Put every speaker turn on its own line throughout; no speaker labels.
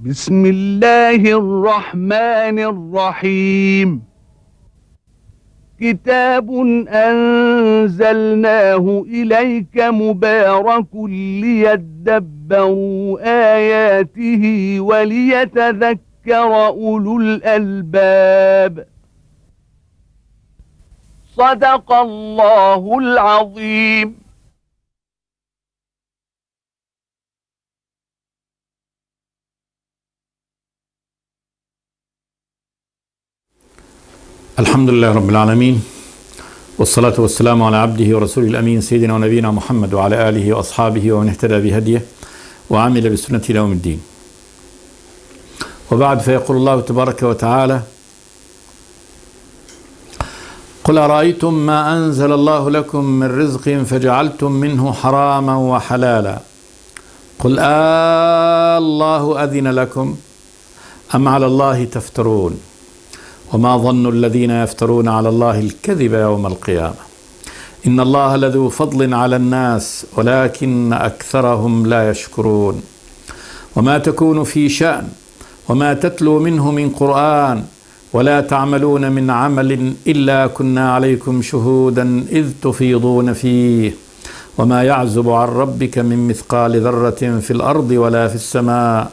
بسم الله الرحمن الرحيم. كتاب أنزلناه إليك مبارك ليدبروا آياته وليتذكر أولو الألباب. صدق الله العظيم.
الحمد لله رب العالمين، والصلاة والسلام على عبده ورسوله الأمين سيدنا ونبينا محمد وعلى آله وأصحابه ومن اهتدى بهديه وعمل بسنته إلى يوم الدين. وبعد، فيقول الله تبارك وتعالى: قل أرأيتم ما أنزل الله لكم من رزق فجعلتم منه حراما وحلالا قل الله أذن لكم أم على الله تفترون وما ظن الذين يفترون على الله الكذب يوم القيامة إن الله لذو فضل على الناس ولكن أكثرهم لا يشكرون وما تكون في شأن وما تتلو منه من قرآن ولا تعملون من عمل إلا كنا عليكم شهودا إذ تفيضون فيه وما يعزب عن ربك من مثقال ذرة في الأرض ولا في السماء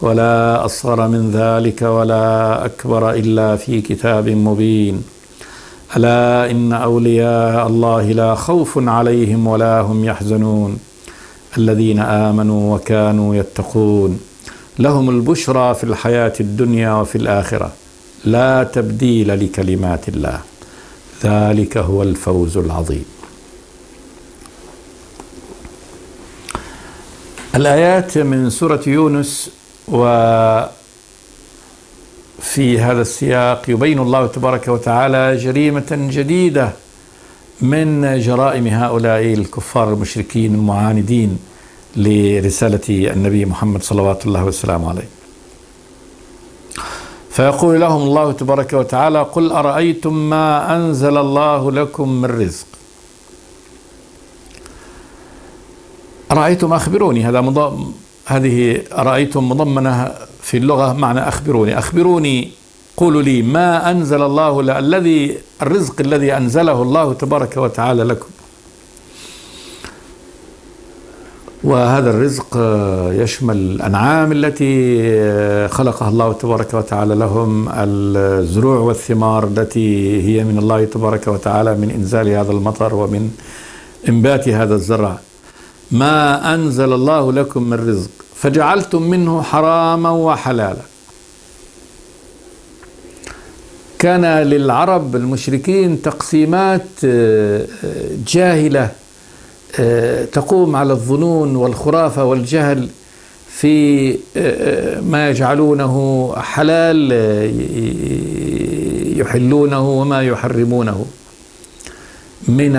ولا أصغر من ذلك ولا أكبر إلا في كتاب مبين ألا إن أولياء الله لا خوف عليهم ولا هم يحزنون الذين آمنوا وكانوا يتقون لهم البشرى في الحياة الدنيا وفي الآخرة لا تبديل لكلمات الله ذلك هو الفوز العظيم. الآيات من سورة يونس، وفي هذا السياق يبين الله تبارك وتعالى جريمة جديدة من جرائم هؤلاء الكفار المشركين المعاندين لرسالة النبي محمد صلوات الله وسلامه عليه. فيقول لهم الله تبارك وتعالى: قل أرأيتم ما أنزل الله لكم من رزق. أرأيتم أخبروني، هذه أرأيتم مضمنة في اللغة معنى أخبروني، قولوا لي ما أنزل الله الرزق الذي أنزله الله تبارك وتعالى لكم. وهذا الرزق يشمل الأنعام التي خلقها الله تبارك وتعالى لهم، الزروع والثمار التي هي من الله تبارك وتعالى من إنزال هذا المطر ومن إنبات هذا الزرع. ما أنزل الله لكم من رزق فجعلتم منه حراما وحلالا. كان للعرب المشركين تقسيمات جاهلة تقوم على الظنون والخرافة والجهل في ما يجعلونه حلال يحلونه وما يحرمونه من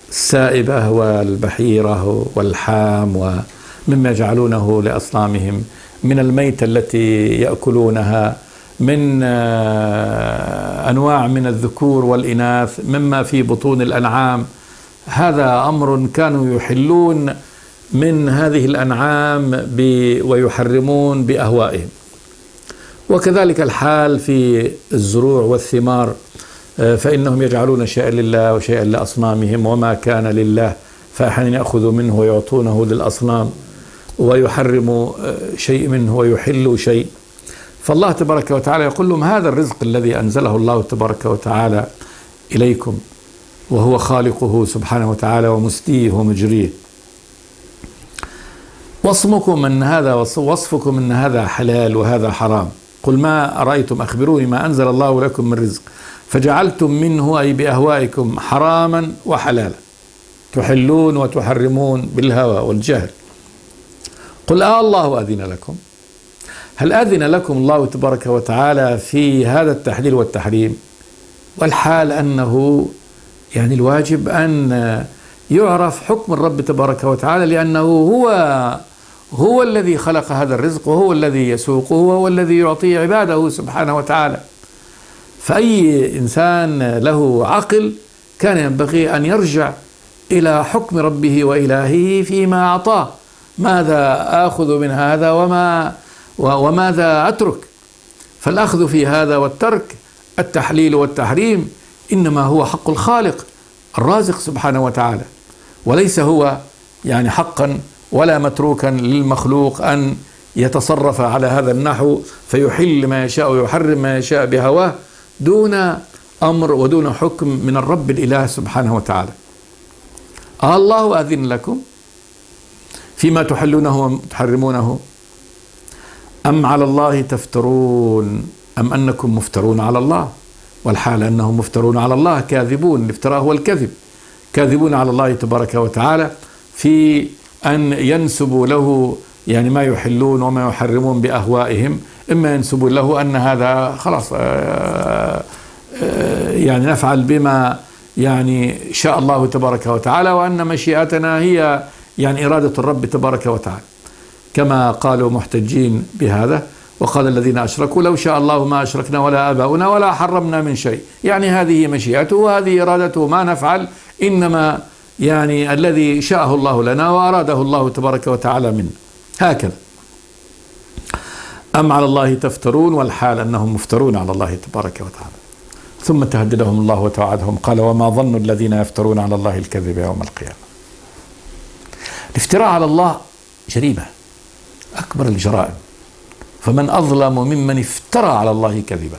السائبة والبحيرة والحام ومما يجعلونه لأصنامهم، من الميتة التي يأكلونها، من أنواع من الذكور والإناث مما في بطون الأنعام. هذا أمر كانوا يحلون من هذه الأنعام ويحرمون بأهوائهم. وكذلك الحال في الزروع والثمار، فإنهم يجعلون شيئا لله وشيئا لأصنامهم، وما كان لله فأحيانا يأخذوا منه ويعطونه للأصنام ويحرموا شيء منه ويحلوا شيء. فالله تبارك وتعالى يقول لهم: هذا الرزق الذي أنزله الله تبارك وتعالى إليكم، وهو خالقه سبحانه وتعالى ومسديه ومجريه، وصفكم أن هذا حلال وهذا حرام. قل ما أرأيتم أخبروني ما أنزل الله لكم من رزق فجعلتم منه، أي بأهوائكم، حراما وحلالا، تحلون وتحرمون بالهوى والجهل. قل الله أذن لكم. هل أذن لكم الله تبارك وتعالى في هذا التحليل والتحريم؟ والحال أنه الواجب أن يعرف حكم الرب تبارك وتعالى، لأنه هو الذي خلق هذا الرزق، وهو الذي يسوقه، وهو الذي يعطي عباده سبحانه وتعالى. فأي إنسان له عقل كان ينبغي أن يرجع إلى حكم ربه وإلهه فيما أعطاه، ماذا آخذ من هذا وماذا أترك؟ فالأخذ في هذا والترك، التحليل والتحريم، إنما هو حق الخالق الرازق سبحانه وتعالى، وليس هو يعني حقا ولا متروكا للمخلوق أن يتصرف على هذا النحو فيحل ما يشاء ويحرم ما يشاء بهواه دون أمر ودون حكم من الرب الإله سبحانه وتعالى. الله أذن لكم فيما تحلونه وتحرمونه أم على الله تفترون أم أنكم مفترون على الله، والحال أنهم مفترون على الله كاذبون. الافتراء هو الكذب، كاذبون على الله تبارك وتعالى في أن ينسبوا له يعني ما يحلون وما يحرمون بأهوائهم. إما ينسبوا له أن هذا خلاص يعني نفعل بما يعني شاء الله تبارك وتعالى، وأن مشيئتنا هي يعني إرادة الرب تبارك وتعالى، كما قالوا محتجين بهذا. وقال الذين أشركوا لو شاء الله ما أشركنا ولا آباؤنا ولا حرمنا من شيء. يعني هذه مشيئته وهذه إرادته، ما نفعل إنما يعني الذي شاءه الله لنا وأراده الله تبارك وتعالى منا، هكذا. أم على الله تفترون، والحال أنهم مفترون على الله تبارك وتعالى. ثم تهددهم الله وتوعدهم قال وما ظن الذين يفترون على الله الكذب يوم القيامة. الافتراء على الله جريمة أكبر الجرائم، فمن أظلم ممن افترى على الله كذبا،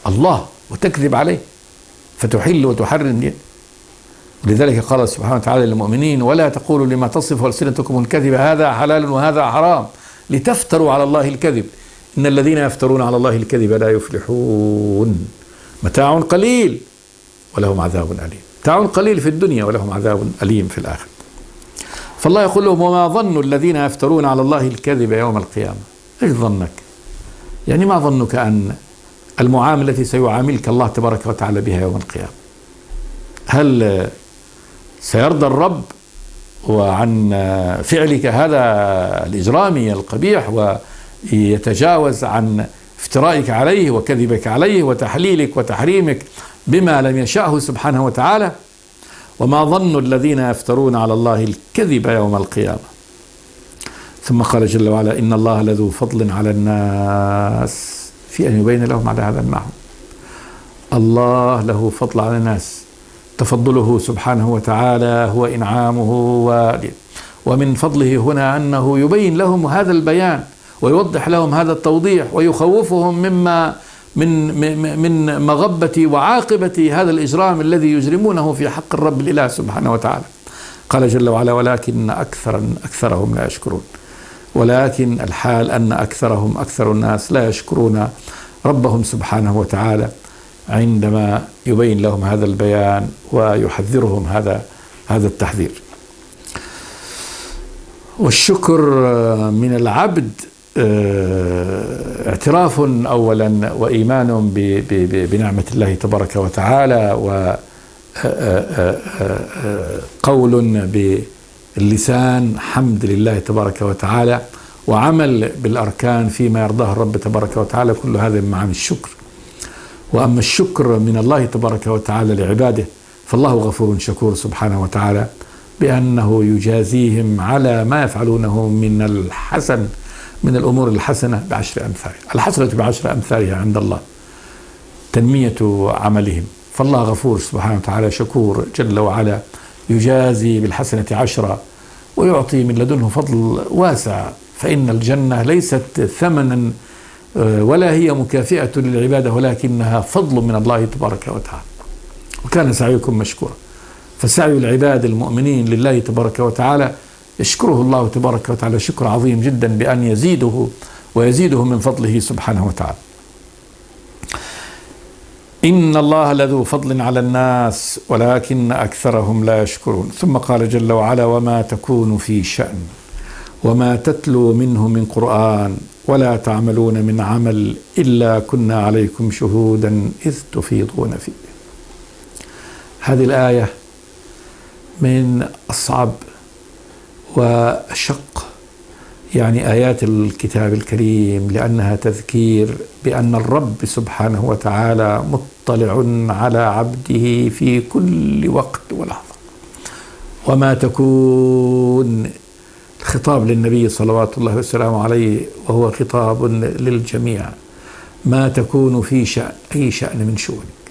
الله وتكذب عليه فتحل وتحرم. لذلك قال سبحانه وتعالى للمؤمنين ولا تقولوا لما تصف ألسنتكم الكذب هذا حلال وهذا حرام لتفتروا على الله الكذب إن الذين يفترون على الله الكذب لا يفلحون. متاع قليل ولهم عذاب أليم، متاع قليل في الدنيا ولهم عذاب أليم في الآخرة. فالله يقول لهم وما ظن الذين يفترون على الله الكذب يوم القيامة. ايش ظنك؟ يعني ما ظنك أن المعاملة التي سيعاملك الله تبارك وتعالى بها يوم القيامة؟ هل سيرضى الرب وعن فعلك هذا الإجرامي القبيح ويتجاوز عن افترائك عليه وكذبك عليه وتحليلك وتحريمك بما لم يشاءه سبحانه وتعالى؟ وما ظن الذين يفترون على الله الكذب يوم القيامة. ثم قال جل وعلا إن الله لذو فضل على الناس في أن يبين لهم على هذا النحو. الله له فضل على الناس، تفضله سبحانه وتعالى هو إنعامه، ومن فضله هنا أنه يبين لهم هذا البيان ويوضح لهم هذا التوضيح ويخوفهم مما من مغبة وعاقبة هذا الإجرام الذي يجرمونه في حق الرب الإله سبحانه وتعالى. قال جل وعلا ولكن أكثرهم لا يشكرون. ولكن الحال أن أكثر الناس لا يشكرون ربهم سبحانه وتعالى عندما يبين لهم هذا البيان ويحذرهم هذا التحذير. والشكر من العبد اعتراف أولا وإيمان بنعمة الله تبارك وتعالى، وقول باللسان حمد لله تبارك وتعالى، وعمل بالأركان فيما يرضاه الرب تبارك وتعالى. كل هذا من معاني الشكر. وأما الشكر من الله تبارك وتعالى لعباده فالله غفور شكور سبحانه وتعالى، بأنه يجازيهم على ما يفعلونه من الأمور الحسنة ب10 أمثالها. الحسنة ب10 أمثالها عند الله تنمية عملهم. فالله غفور سبحانه وتعالى شكور جل وعلا، يجازي بالحسنة 10 ويعطي من لدنه فضل واسع. فإن الجنة ليست ثمنا ولا هي مكافئة للعبادة، ولكنها فضل من الله تبارك وتعالى. وكان سعيكم مشكورا. فسعي العباد المؤمنين لله تبارك وتعالى يشكره الله تبارك وتعالى شكر عظيم جدا بأن يزيده من فضله سبحانه وتعالى. إن الله لذو فضل على الناس ولكن أكثرهم لا يشكرون. ثم قال جل وعلا وما تكون في شأن وما تتلو منه من قرآن ولا تعملون من عمل إلا كنا عليكم شهودا إذ تفيضون فيه. هذه الآية من أصعب وأشق يعني آيات الكتاب الكريم، لأنها تذكير بأن الرب سبحانه وتعالى مطلع على عبده في كل وقت ولحظة. وما تكون خطاب للنبي صلوات الله وسلامه عليه، وهو خطاب للجميع. ما تكون في شأن، أي شأن من شؤونك،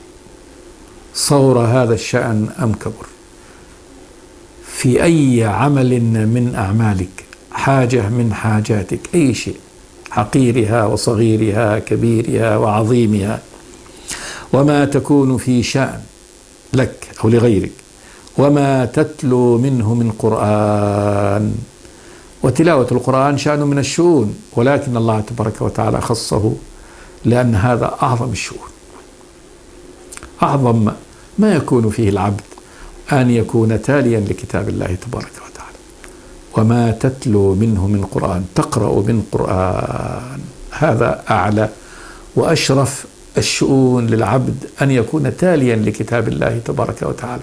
صور هذا الشأن أم كبر، في أي عمل من أعمالك، حاجة من حاجاتك، أي شيء، حقيرها وصغيرها، كبيرها وعظيمها، وما تكون في شأن لك أو لغيرك، وما تتلو منه من قرآن. وتلاوة القرآن شأن من الشؤون، ولكن الله تبارك وتعالى خصه لأن هذا أعظم الشؤون، أعظم ما يكون فيه العبد أن يكون تاليا لكتاب الله تبارك وتعالى. وما تتلو منه من قرآن، تقرأ من قرآن، هذا أعلى وأشرف الشؤون للعبد، أن يكون تاليا لكتاب الله تبارك وتعالى،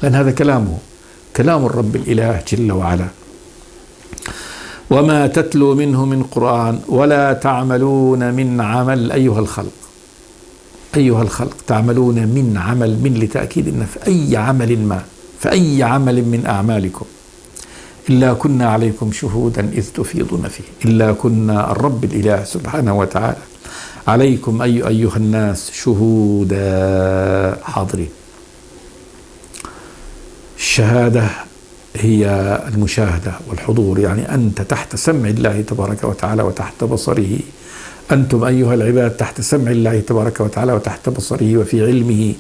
لأن هذا كلامه، كلام الرب الإله جل وعلا. وما تتلو منه من قرآن ولا تعملون من عمل، أيها الخلق تعملون من عمل، من لتأكيد أن في أي عمل ما، في أي عمل من أعمالكم، إلا كنا عليكم شهودا إذ تفيضون فيه، إلا كنا الرب الإله سبحانه وتعالى عليكم أيها الناس شهودا، حاضرين. الشهادة هي المشاهدة والحضور، يعني أنت تحت سمع الله تبارك وتعالى وتحت بصره، أنتم أيها العباد تحت سمع الله تبارك وتعالى وتحت بصره وفي علمه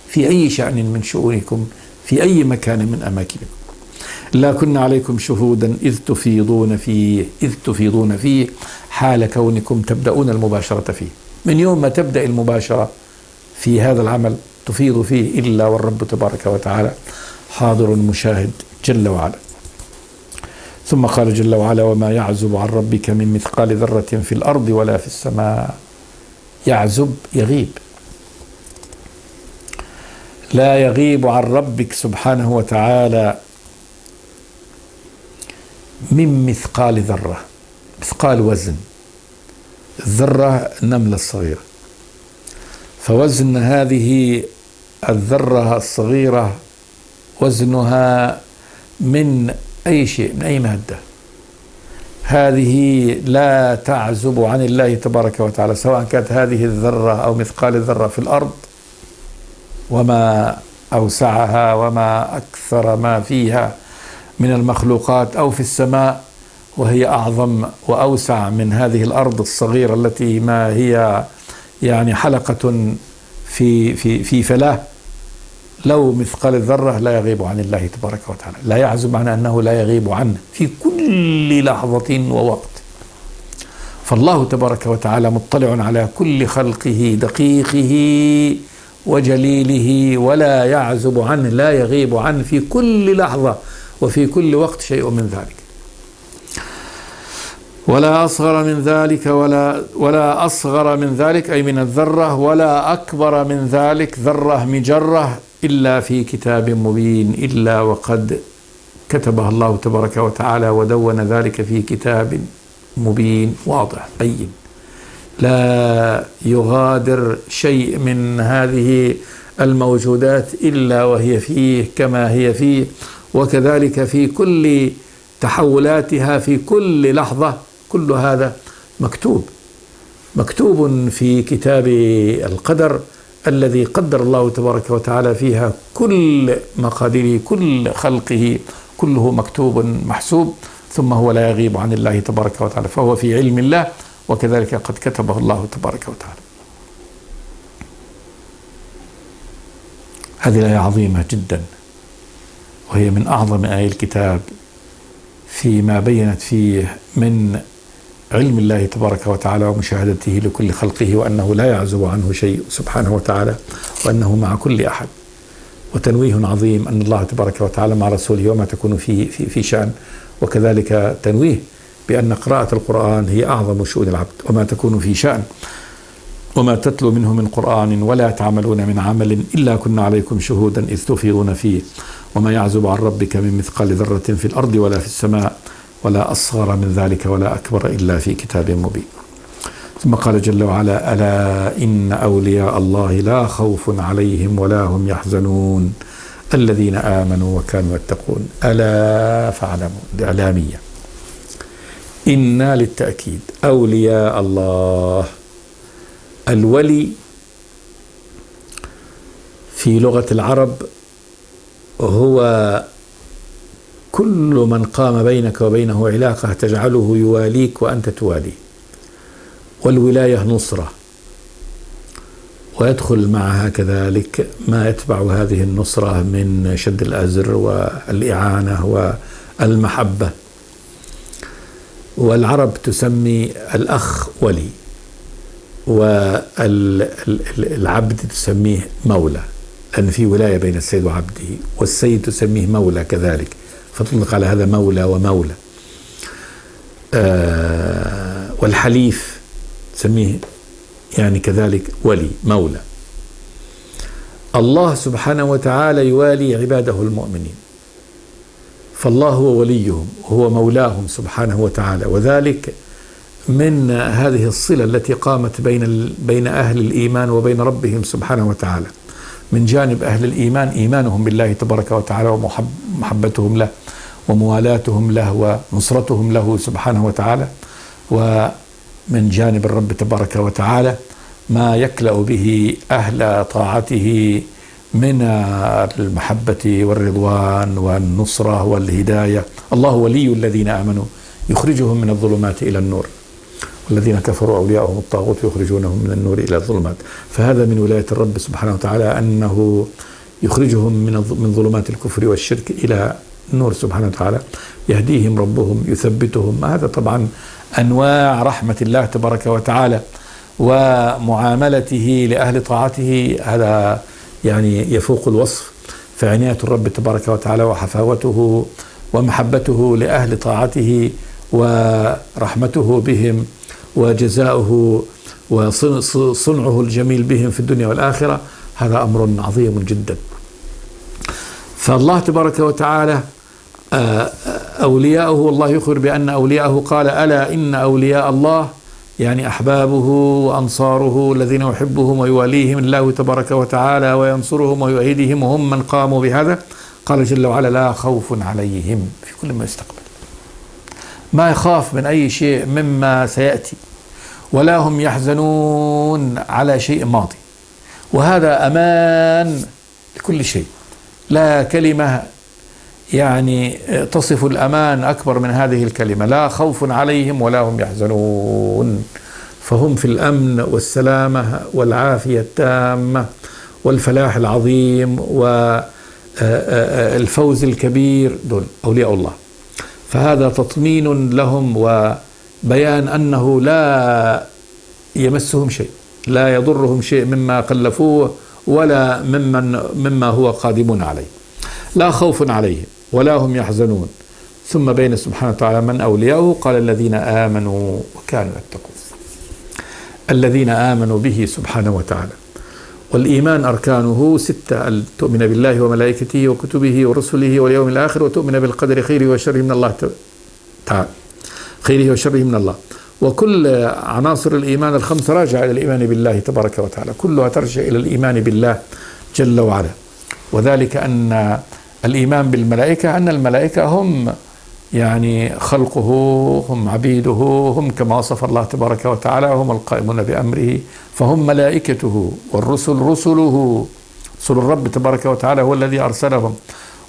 في أي شأن من شؤونكم، في أي مكان من أماكنكم. لا كنا عليكم شهودا إذ تفيضون فيه، حال كونكم تبدأون المباشرة فيه، من يوم ما تبدأ المباشرة في هذا العمل تفيض فيه، إلا والرب تبارك وتعالى حاضر مشاهد جل وعلا. ثم قال جل وعلا: وما يعزب عن ربك من مثقال ذرة في الأرض ولا في السماء. يعزب، يغيب، لا يغيب عن ربك سبحانه وتعالى من مثقال ذرة. مثقال وزن، الذرة النملة الصغيرة، فوزن هذه الذرة الصغيرة وزنها من أي شيء، من أي مادة، هذه لا تعزب عن الله تبارك وتعالى، سواء كانت هذه الذرة أو مثقال الذرة في الأرض وما أوسعها وما أكثر ما فيها من المخلوقات، أو في السماء وهي أعظم وأوسع من هذه الأرض الصغيرة التي ما هي يعني حلقة في فلاة. لو مثقال الذرة لا يغيب عن الله تبارك وتعالى، لا يعزب، معنى أنه لا يغيب عنه في كل لحظة ووقت. فالله تبارك وتعالى مطلع على كل خلقه، دقيقه وجليله، ولا يعزب عنه، لا يغيب عنه في كل لحظة وفي كل وقت شيء من ذلك، ولا أصغر من ذلك ولا أصغر من ذلك أي من الذرة، ولا أكبر من ذلك ذرة مجرة، إلا في كتاب مبين، إلا وقد كتبها الله تبارك وتعالى ودون ذلك في كتاب مبين واضح بين، لا يغادر شيء من هذه الموجودات إلا وهي فيه كما هي فيه، وكذلك في كل تحولاتها في كل لحظة، كل هذا مكتوب في كتاب القدر الذي قدر الله تبارك وتعالى فيها كل مقاديره، كل خلقه، كله مكتوب محسوب، ثم هو لا يغيب عن الله تبارك وتعالى، فهو في علم الله، وكذلك قد كتبه الله تبارك وتعالى. هذه الآية عظيمة جدا، وهي من أعظم آيات الكتاب فيما بينت فيه من علم الله تبارك وتعالى ومشاهدته لكل خلقه، وأنه لا يعزب عنه شيء سبحانه وتعالى، وأنه مع كل أحد. وتنويه عظيم أن الله تبارك وتعالى مع رسوله وما تكون في شأن، وكذلك تنويه بأن قراءة القرآن هي أعظم شؤون العبد، وما تكون في شأن، وما تتلو منه من قرآن ولا تعملون من عمل إلا كنا عليكم شهودا إذ تفيضون فيه، وما يعزب عن ربك من مثقال ذرة في الأرض ولا في السماء، ولا أصغر من ذلك ولا أكبر إلا في كتاب مبين. ثم قال جل وعلا: ألا إن أولياء الله لا خوف عليهم ولا هم يحزنون الذين آمنوا وكانوا يتقون. ألا فاعلموا، إعلامية، إن للتأكيد. أولياء الله. الولي في لغة العرب هو كل من قام بينك وبينه علاقة تجعله يواليك وأنت تواليه، والولاية نصرة، ويدخل معها كذلك ما يتبع هذه النصرة من شد الأزر والإعانة والمحبة. والعرب تسمي الأخ ولي، والعبد تسميه مولى، لأن في ولاية بين السيد وعبده، والسيد تسميه مولى كذلك، فتطلق على هذا مولى ومولى. والحليف تسميه يعني كذلك ولي مولى. الله سبحانه وتعالى يوالي عباده المؤمنين، فالله هو وليهم، هو مولاهم سبحانه وتعالى. وذلك من هذه الصلة التي قامت بين أهل الإيمان وبين ربهم سبحانه وتعالى. من جانب أهل الإيمان إيمانهم بالله تبارك وتعالى ومحبتهم له وموالاتهم له ونصرتهم له سبحانه وتعالى، ومن جانب الرب تبارك وتعالى ما يكلأ به أهل طاعته من المحبة والرضوان والنصرة والهداية. الله ولي الذين آمنوا يخرجهم من الظلمات إلى النور، والذين كفروا أولياءهم الطاغوت يخرجونهم من النور إلى الظلمات. فهذا من ولاية الرب سبحانه وتعالى، أنه يخرجهم من ظلمات الكفر والشرك إلى النور سبحانه وتعالى، يهديهم ربهم يثبتهم. هذا طبعا أنواع رحمة الله تبارك وتعالى ومعاملته لأهل طاعته، هذا يعني يفوق الوصف. فعناية الرب تبارك وتعالى وحفاوته ومحبته لأهل طاعته ورحمته بهم وجزاؤه وصنعه الجميل بهم في الدنيا والآخرة، هذا أمر عظيم جدا. فالله تبارك وتعالى أولياءه، الله يخبر بأن أولياءه قال: ألا إن أولياء الله، يعني أحبابه وأنصاره الذين يحبهم ويواليهم الله تبارك وتعالى وينصرهم ويؤيدهم، وهم من قاموا بهذا. قال جل وعلا: لا خوف عليهم في كل ما يستقبل، ما يخاف من أي شيء مما سيأتي، ولا هم يحزنون على شيء ماضي. وهذا أمان لكل شيء، لا كلمة يعني تصف الأمان أكبر من هذه الكلمة: لا خوف عليهم ولا هم يحزنون. فهم في الأمن والسلامة والعافية التامة والفلاح العظيم والفوز الكبير، دول أولياء الله. فهذا تطمين لهم وبيان أنه لا يمسهم شيء، لا يضرهم شيء مما كلفوه ولا مما هو قادم عليه. لا خوف عليهم ولا هم يحزنون. ثم بين سبحانه وتعالى من أولياؤه، قال: الذين آمنوا وكانوا يتقون. الذين آمنوا به سبحانه وتعالى. والإيمان أركانه 6: أن تؤمن بالله وملائكته وكتبه ورسله واليوم الآخر، وتؤمن بالقدر خيره وشره من الله تعالى، خيره وشره من الله. وكل عناصر الإيمان الخمسة راجعة إلى الإيمان بالله تبارك وتعالى، كلها ترجع إلى الإيمان بالله جل وعلا. وذلك أن الإيمان بالملائكة، أن الملائكة هم يعني خلقه، هم عبيده، هم كما وصف الله تبارك وتعالى، هم القائمون بأمره، فهم ملائكته. والرسل رسله، رسل الرب تبارك وتعالى هو الذي أرسلهم.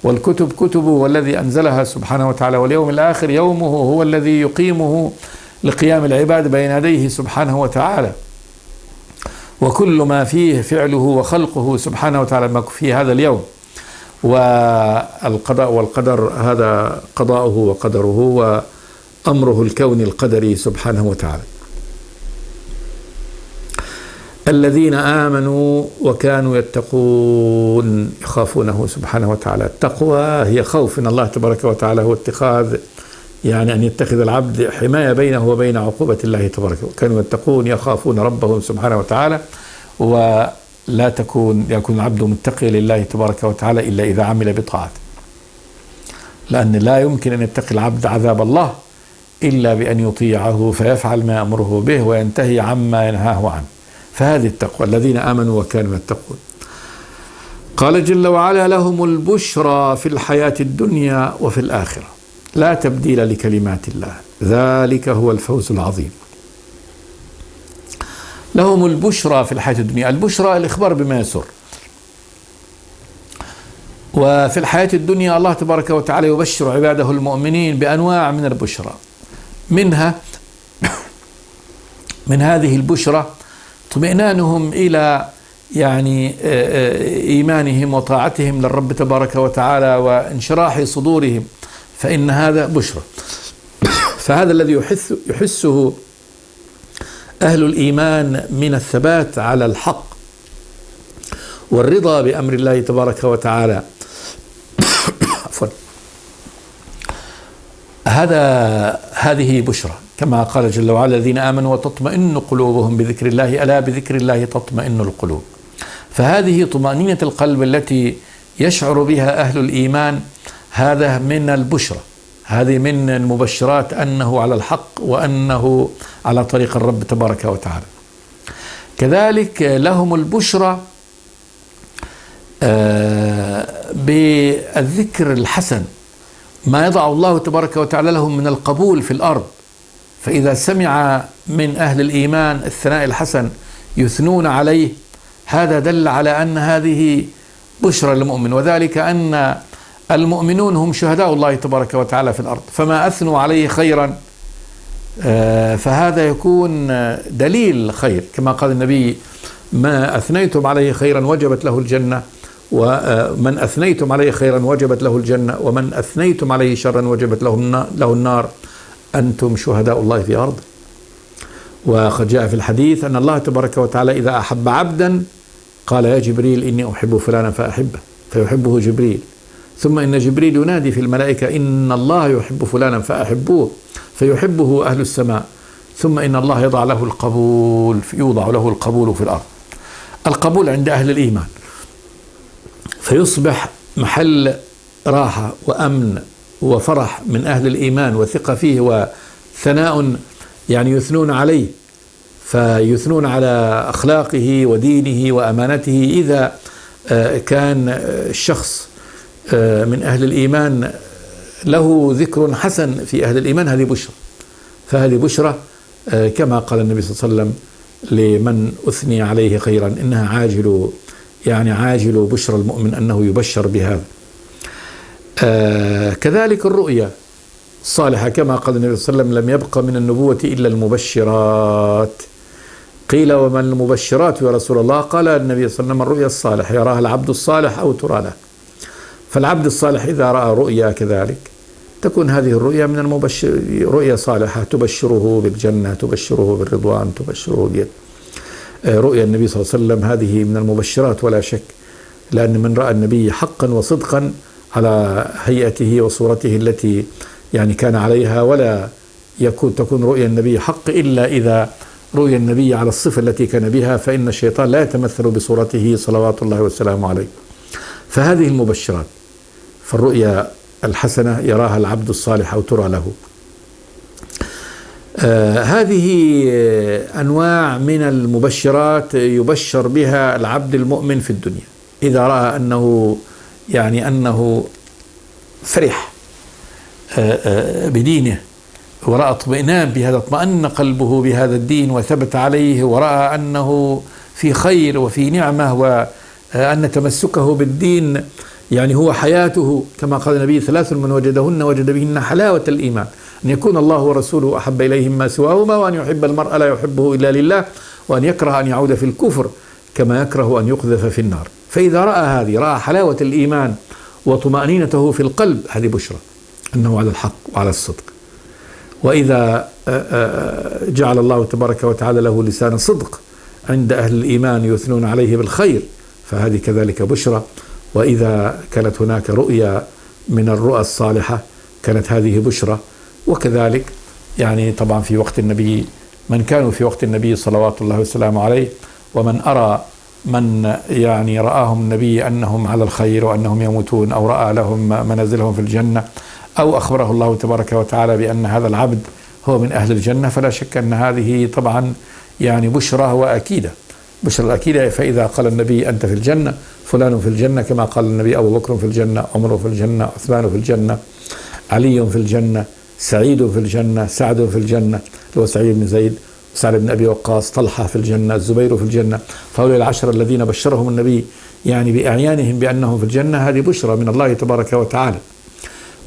والكتب كتبه والذي أنزلها سبحانه وتعالى. واليوم الآخر يومه هو الذي يقيمه لقيام العباد بين يديه سبحانه وتعالى. وكل ما فيه فعله وخلقه سبحانه وتعالى ما في هذا اليوم. والقضاء والقدر، هذا قضاؤه وقدره وأمره الكوني القدري سبحانه وتعالى. الذين آمنوا وكانوا يتقون، يخافونه سبحانه وتعالى. التقوى هي خوف من الله تبارك وتعالى، هو اتخاذ، يعني أن يتخذ العبد حماية بينه وبين عقوبة الله تبارك وتعالى. كانوا يتقون يخافون ربهم سبحانه وتعالى. ولا يكون العبد متقي لله تبارك وتعالى إلا إذا عمل بطاعته، لأن لا يمكن أن يتقي العبد عذاب الله إلا بأن يطيعه فيفعل ما أمره به وينتهي عما ينهاه عنه. فهذه التقوى. الذين آمنوا وكانوا يتقون. قال جل وعلا: لهم البشرى في الحياة الدنيا وفي الآخرة. لا تبديل لكلمات الله، ذلك هو الفوز العظيم. لهم البشرى في الحياة الدنيا. البشرى الإخبار بما يسر. وفي الحياة الدنيا الله تبارك وتعالى يبشر عباده المؤمنين بأنواع من البشرى، منها من هذه البشرى اطمئنانهم إلى يعني إيمانهم وطاعتهم للرب تبارك وتعالى وانشراح صدورهم، فإن هذا بشرى. فهذا الذي يحسه أهل الإيمان من الثبات على الحق والرضا بأمر الله تبارك وتعالى، هذه بشرى، كما قال جل وعلا: الذين آمنوا وتطمئن قلوبهم بذكر الله، ألا بذكر الله تطمئن القلوب. فهذه طمأنينة القلب التي يشعر بها أهل الإيمان، هذا من البشرى، هذه من المبشرات أنه على الحق وأنه على طريق الرب تبارك وتعالى. كذلك لهم البشرى بالذكر الحسن، ما يضع الله تبارك وتعالى لهم من القبول في الأرض. فإذا سمع من أهل الإيمان الثناء الحسن يثنون عليه، هذا دل على أن هذه بشرى للمؤمن، وذلك أن المؤمنون هم شهداء الله تبارك وتعالى في الأرض، فما أثنوا عليه خيرا فهذا يكون دليل خير، كما قال النبي: ما أثنيتم عليه خيرا وجبت له الجنة، ومن أثنيتم عليه خيرا وجبت له الجنة، ومن أثنيتم عليه شرا وجبت له النار، أنتم شهداء الله في أرضه. وقد جاء في الحديث أن الله تبارك وتعالى إذا أحب عبدا قال: يا جبريل إني أحب فلانا فأحبه، فيحبه جبريل. ثم إن جبريل ينادي في الملائكة: إن الله يحب فلانا فأحبوه، فيحبه أهل السماء. ثم إن الله يوضع له القبول في الأرض، القبول عند أهل الإيمان، فيصبح محل راحة وأمن وفرح من أهل الإيمان وثقة فيه وثناء، يعني يثنون عليه، فيثنون على أخلاقه ودينه وأمانته. إذا كان الشخص من أهل الإيمان له ذكر حسن في أهل الإيمان، هذه بشرى. فهذه بشرى كما قال النبي صلى الله عليه وسلم لمن أثني عليه خيرا: إنها عاجل بشرى المؤمن، أنه يبشر بهذا. كذلك الرؤيا الصالحة، كما قال النبي صلى الله عليه وسلم: لم يبق من النبوة إلا المبشرات. قيل: وما المبشرات يا رسول الله؟ قال النبي صلى الله عليه وسلم: الرؤيا الصالح يراها العبد الصالح أو ترى له. فالعبد الصالح إذا رأى رؤيا كذلك تكون هذه الرؤيا من رؤيا صالحة، تبشره بالجنة، تبشره بالرضوان، تبشره رؤيا النبي صلى الله عليه وسلم، هذه من المبشرات ولا شك، لأن من رأى النبي حقا وصدقا على هيئته وصورته التي يعني كان عليها، ولا تكون رؤيا النبي حق إلا إذا رؤيا النبي على الصفة التي كان بها، فإن الشيطان لا يتمثل بصورته صلوات الله وسلامه عليه. فهذه المبشرات، فالرؤيا الحسنة يراها العبد الصالح أو ترى له. هذه أنواع من المبشرات يبشر بها العبد المؤمن في الدنيا، إذا رأى أنه فرح بدينه ورأى اطمئنان بهذا، اطمأن قلبه بهذا الدين وثبت عليه، ورأى أنه في خير وفي نعمة، وأن تمسكه بالدين هو حياته، كما قال النبي: 3 من وجدهن وجد بهن حلاوة الإيمان: أن يكون الله ورسوله أحب إليهم ما سواهما، وأن يحب المرء لا يحبه إلا لله، وأن يكره أن يعود في الكفر كما يكره أن يقذف في النار. فإذا رأى حلاوة الإيمان وطمأنينته في القلب، هذه بشرى أنه على الحق وعلى الصدق. وإذا جعل الله تبارك وتعالى له لسان صدق عند أهل الإيمان يثنون عليه بالخير، فهذه كذلك بشرى. وإذا كانت هناك رؤيا من الرؤى الصالحة كانت هذه بشرى. وكذلك طبعا في وقت النبي، من كانوا في وقت النبي صلوات الله وسلامه عليه، ومن رآهم النبي أنهم على الخير وأنهم يموتون، أو رأى لهم منازلهم في الجنة، أو أخبره الله تبارك وتعالى بأن هذا العبد هو من أهل الجنة، فلا شك أن هذه طبعا بشرى وأكيدة، بشرى أكيدة. فإذا قال النبي: أنت في الجنة، فلان في الجنة، كما قال النبي: أبو بكر في الجنة، عمر في الجنة، عثمان في الجنة، علي في الجنة، سعيد في الجنة، سعد في الجنة اللي هو سعيد بن زيد، سعد بن أبي وقاص، طلحة في الجنة، الزبير في الجنة. فهؤلاء العشرة الذين بشرهم النبي يعني بأعيانهم بأنهم في الجنة، هذه بشرى من الله تبارك وتعالى.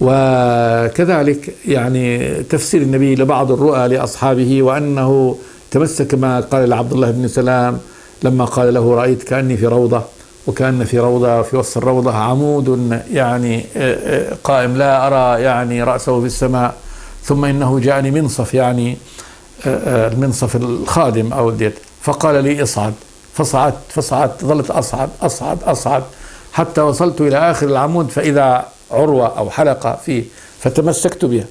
وكذلك يعني تفسير النبي لبعض الرؤى لأصحابه، وأنه تمسك ما قال لعبد الله بن سلام لما قال له رأيت كأني في روضة، وكأن في روضة في وسط الروضة عمود يعني قائم لا أرى يعني رأسه في السماء، ثم إنه جاءني منصف يعني المنصف الخادم أو الديت، فقال لي اصعد، فصعدت ظلت أصعد حتى وصلت إلى آخر العمود، فإذا عروة أو حلقة فيه فتمسكت بها.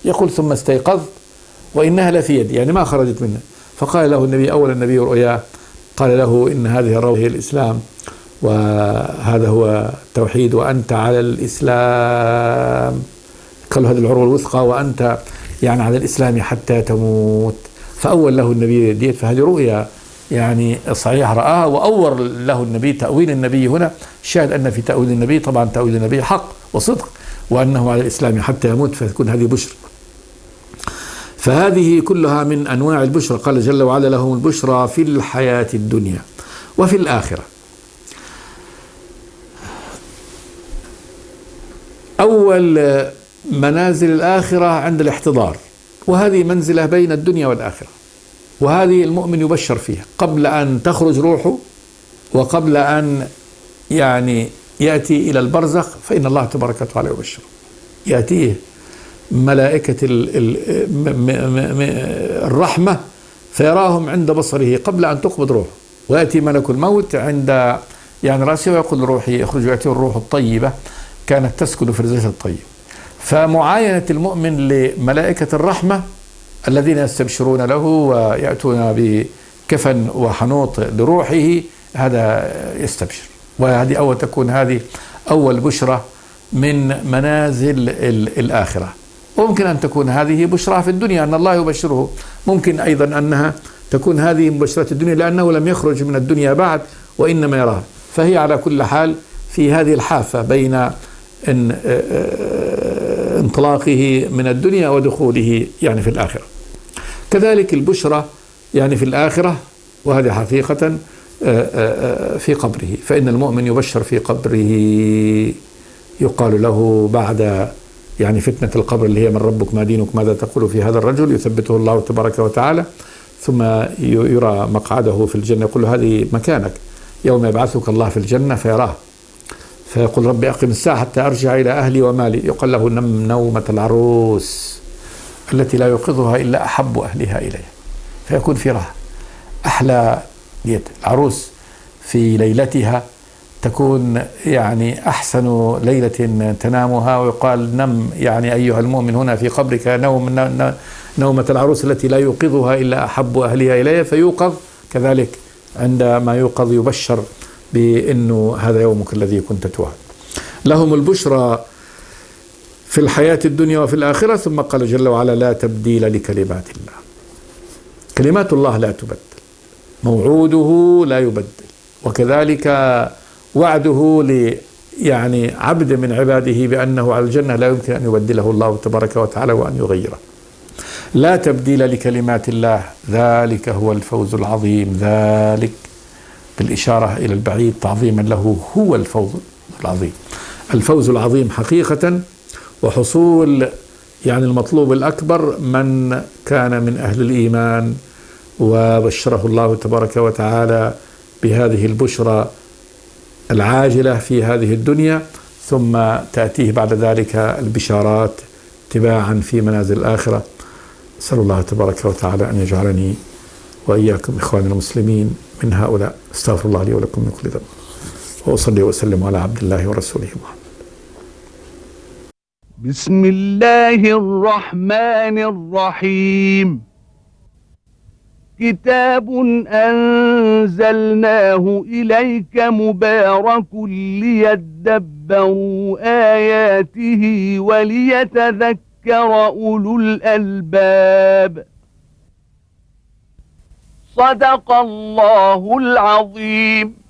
يقول ثم استيقظت وإنها لفي يدي، يعني ما خرجت منها. فقال له النبي أول النبي رؤياه قال له إن هذه الروضة هي الإسلام، وهذا هو التوحيد، وأنت على الإسلام، قال له هذه العروة الوثقى، وأنت يعني على الإسلام حتى تموت. فأول له النبي ديت، فهذه رؤيا يعني صحيح رآها، وأول له النبي تأويل النبي هنا. شاهد أن في تأويل النبي طبعا تأويل النبي حق وصدق، وأنه على الإسلام حتى يموت، فتكون هذه بشر. فهذه كلها من أنواع البشرى. قال جل وعلا لهم البشرى في الحياة الدنيا وفي الآخرة. أول منازل الآخرة عند الاحتضار، وهذه منزلة بين الدنيا والآخرة، وهذه المؤمن يبشر فيها قبل أن تخرج روحه وقبل أن يعني يأتي إلى البرزخ، فإن الله تبارك وتعالى يبشر. يأتيه ملائكة الرحمة فيراهم عند بصره قبل أن تقبض روحه، ويأتي ملك الموت عند يعني رأسه ويقول روحي اخرج، ويأتيه الروح الطيبة كانت تسكن في الجسد الطيب. فمعاينة المؤمن لملائكة الرحمة الذين يستبشرون له ويأتون بكفن وحنوط لروحه، هذا يستبشر. وهذه تكون هذه أول بشرة من منازل الآخرة. وممكن أن تكون هذه بشرى في الدنيا أن الله يبشره، ممكن أيضا أنها تكون هذه مبشرة الدنيا لأنه لم يخرج من الدنيا بعد وإنما يراها. فهي على كل حال في هذه الحافة بين انطلاقه من الدنيا ودخوله يعني في الآخرة. كذلك البشرى يعني في الآخرة، وهذه حقيقة في قبره، فإن المؤمن يبشر في قبره، يقال له بعد يعني فتنة القبر اللي هي من ربك ما دينك ماذا تقول في هذا الرجل، يثبته الله تبارك وتعالى، ثم يرى مقعده في الجنة، يقول له هذه مكانك يوم يبعثك الله في الجنة، فيراه فيقول ربي أقم الساعة حتى أرجع إلى أهلي ومالي. يقال له نم نومة العروس التي لا يوقظها إلا أحب أهلها إليه، فيكون في راحة. أحلى العروس في ليلتها تكون يعني أحسن ليلة تنامها، ويقال نم يعني أيها المؤمن هنا في قبرك نومة العروس التي لا يوقظها إلا أحب أهلها إليه، فيوقظ كذلك عندما يوقظ يبشر بأنه هذا يومك الذي كنت توعد. لهم البشرى في الحياة الدنيا وفي الآخرة. ثم قال جل وعلا لا تبديل لكلمات الله، كلمات الله لا تبدل، موعوده لا يبدل، وكذلك وعده يعني عبد من عباده بأنه على الجنة لا يمكن أن يبدله الله تبارك وتعالى وأن يغيره. لا تبديل لكلمات الله، ذلك هو الفوز العظيم، ذلك بالإشارة إلى البعيد تعظيما له، هو الفوز العظيم. الفوز العظيم حقيقة وحصول يعني المطلوب الأكبر من كان من أهل الإيمان، وبشره الله تبارك وتعالى بهذه البشرى العاجلة في هذه الدنيا، ثم تأتيه بعد ذلك البشارات تباعا في منازل الآخرة. أسأل الله تبارك وتعالى أن يجعلني وإياكم إخواني المسلمين من هؤلاء. استغفر الله لي ولكم من كل ذنب، وأصلي وأسلم على عبد الله ورسوله محمد.
بسم الله الرحمن الرحيم. كتاب أنزلناه إليك مبارك ليدبروا آياته وليتذكر أولو الألباب. صدق الله العظيم.